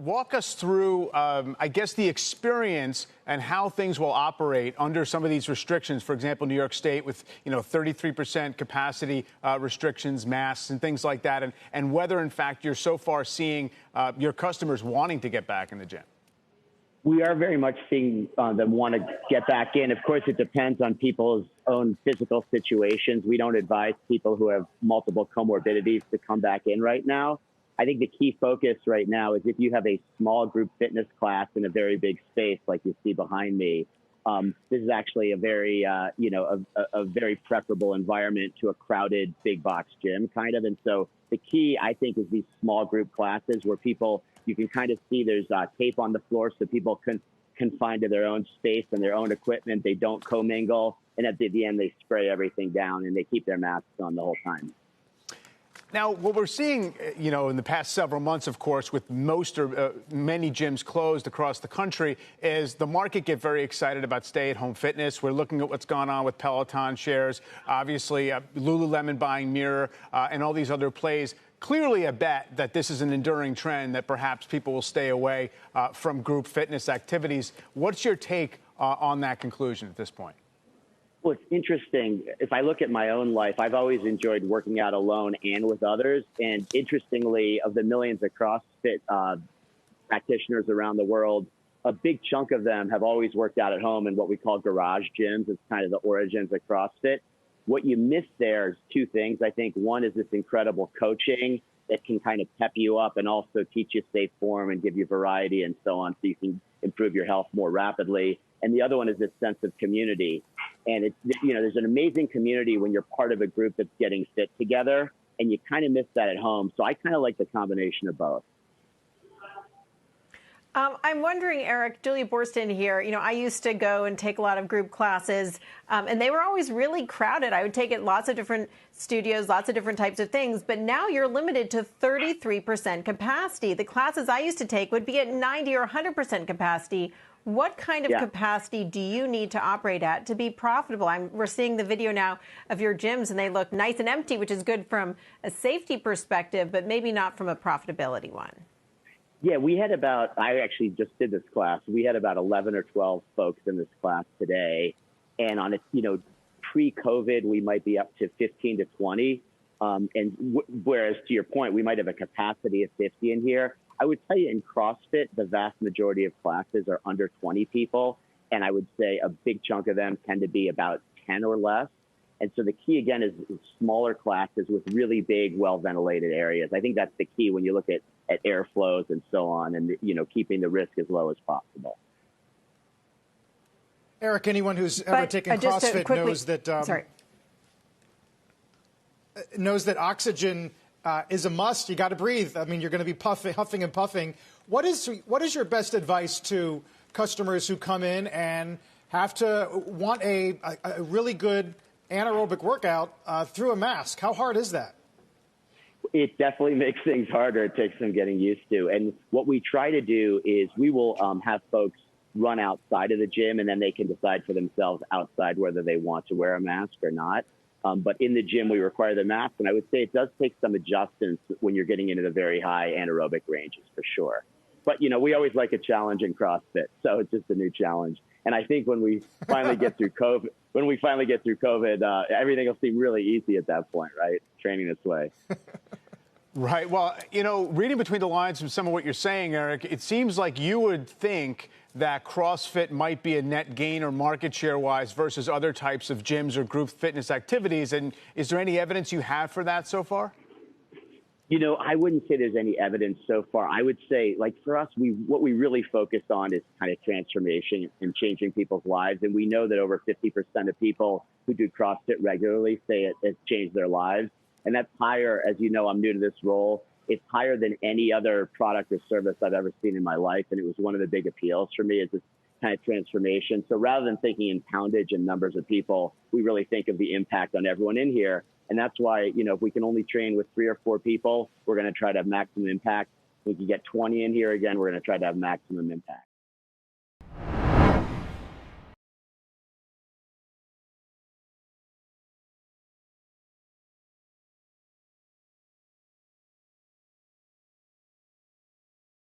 walk us through, I guess, the experience and how things will operate under some of these restrictions. For example, New York State with, 33% capacity restrictions, masks, and things like that, and whether, in fact, you're so far seeing your customers wanting to get back in the gym. We are very much seeing them want to get back in. Of course, it depends on people's own physical situations. We don't advise people who have multiple comorbidities to come back in right now. I think the key focus right now is if you have a small group fitness class in a very big space, like you see behind me, this is actually a very, a very preferable environment to a crowded big box gym kind of. And so the key, I think, is these small group classes where people, you can kind of see there's tape on the floor so people can confine to their own space and their own equipment. They don't commingle. And at the end, they spray everything down and they keep their masks on the whole time. Now, what we're seeing, in the past several months, of course, with most or many gyms closed across the country, is the market get very excited about stay-at-home fitness. We're looking at what's gone on with Peloton shares, obviously Lululemon buying Mirror, and all these other plays. Clearly a bet that this is an enduring trend, that perhaps people will stay away from group fitness activities. What's your take on that conclusion at this point? Well, it's interesting. If I look at my own life, I've always enjoyed working out alone and with others. And interestingly, of the millions of CrossFit practitioners around the world, a big chunk of them have always worked out at home in what we call garage gyms. It's kind of the origins of CrossFit. What you miss there is two things. I think one is this incredible coaching that can kind of pep you up and also teach you safe form and give you variety and so on, so you can improve your health more rapidly. And the other one is this sense of community. And it's, there's an amazing community when you're part of a group that's getting fit together, and you kind of miss that at home. So I kind of like the combination of both. I'm wondering, Eric, Julia Borston here, I used to go and take a lot of group classes, and they were always really crowded. I would take it lots of different studios, lots of different types of things, but now you're limited to 33% capacity. The classes I used to take would be at 90 or 100% capacity. What kind of capacity do you need to operate at to be profitable? We're seeing the video now of your gyms, and they look nice and empty, which is good from a safety perspective, but maybe not from a profitability one. Yeah, we had I actually just did this class. We had about 11 or 12 folks in this class today. And on pre-COVID, we might be up to 15 to 20. Whereas to your point, we might have a capacity of 50 in here. I would tell you in CrossFit, the vast majority of classes are under 20 people. And I would say a big chunk of them tend to be about 10 or less. And so the key, again, is smaller classes with really big, well-ventilated areas. I think that's the key when you look at airflows and so on, and, keeping the risk as low as possible. Eric, anyone who's ever taken CrossFit knows that oxygen is a must. You got to breathe. I mean, you're going to be huffing and puffing. What is your best advice to customers who come in and have to want a really good anaerobic workout through a mask? How hard is that? It definitely makes things harder. It takes some getting used to. And what we try to do is we will have folks run outside of the gym, and then they can decide for themselves outside whether they want to wear a mask or not. But in the gym, we require the mask. And I would say it does take some adjustments when you're getting into the very high anaerobic ranges, for sure. But, we always like a challenge in CrossFit. So it's just a new challenge. And I think when we finally get through COVID, everything will seem really easy at that point, right? Training this way. Right. Well, reading between the lines from some of what you're saying, Eric, it seems like you would think that CrossFit might be a net gainer market share-wise versus other types of gyms or group fitness activities. And is there any evidence you have for that so far? I wouldn't say there's any evidence so far. I would say, for us, what we really focus on is kind of transformation and changing people's lives. And we know that over 50% of people who do CrossFit regularly say it's changed their lives. And that's higher, as you know, I'm new to this role. It's higher than any other product or service I've ever seen in my life. And it was one of the big appeals for me, is this kind of transformation. So rather than thinking in poundage and numbers of people, we really think of the impact on everyone in here. And that's why, if we can only train with 3 or 4 people, we're going to try to have maximum impact. If we can get 20 in here, again, we're going to try to have maximum impact.